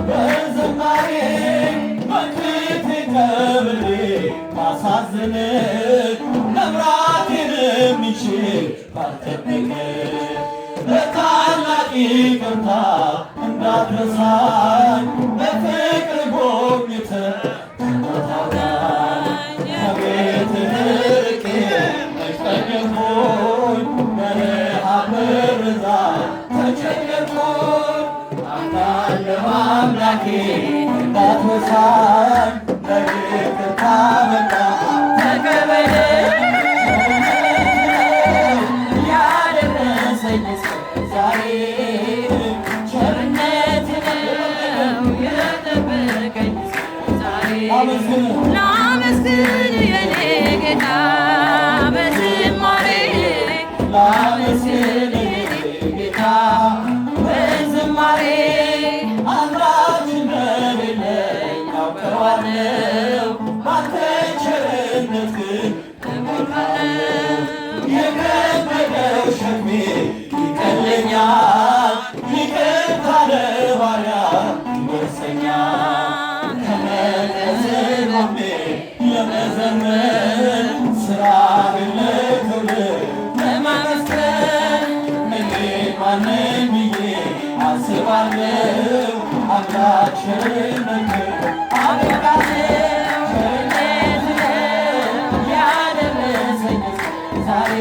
በዝማሬ በፊት ከብሬ ባሳዝንህ መምራቴን የሚችል ባልጠብቅ በታላቅ ይቅርታ እንዳትረሳኝ በፍቅር ጎብኝተህ ተሞታውዳኝ ከቤትህ ርቄ መች ጠገብኩኝ በረሃብ በርዛት ተቸገርኩኝ አምናለሁ አምላኬ እንዳትረሳኝ በይቅርታ መጣ ተቀበለኝ ያደረሰኝ ዛሬ ቸርነት ነው የጠበቀኝ ዛሬ ላመስግን የኔ ጌታ በዝማሬ ላመስግን የኔ ጌታ በዝማሬ አንዳች እንደሌለኝ አውቀዋለሁ ባንተ ቸርነት ግን እሞታለሁ የከበደው ሸክሜ ይቀለኛል ይቅርታ ለባሪያ ይደርሰኛል ከመቅደስ ቆሜ ለመዘመር ሥራህን ለክብር ለማመስገን እኔ ማነኝ ብዬ አስባለሁ አምላክ ቸርነትህ አበቃለሁ ቸርነት ነው ያደረሰኝ ዛሬ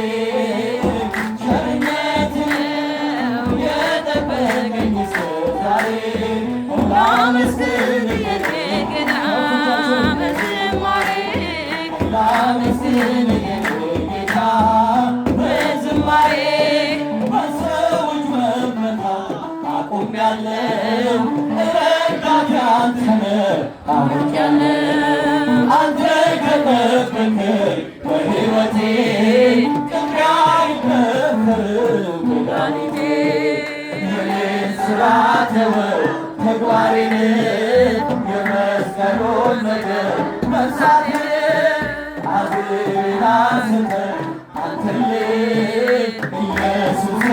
ቸርነት ነው የጠበቀኝ ዛሬ ላመስግን የኔ ጌታ በዝማሬ ላመስግን የኔ ጌታ በዝማሬ በሰዎች መመታት አቁሜያለሁ ረዳቴ አንተ ነህ አውቄያለሁ አንተ ከጠበቅከኝ በሕይወቴ ቅጥሬ አይደፈርም መድኃኒቴ የኔን ሥራ ተወው ተግባሬን የመስቀሉን ነገር መርሳቴን አድራ ስተህ አንተን ኢየሱስ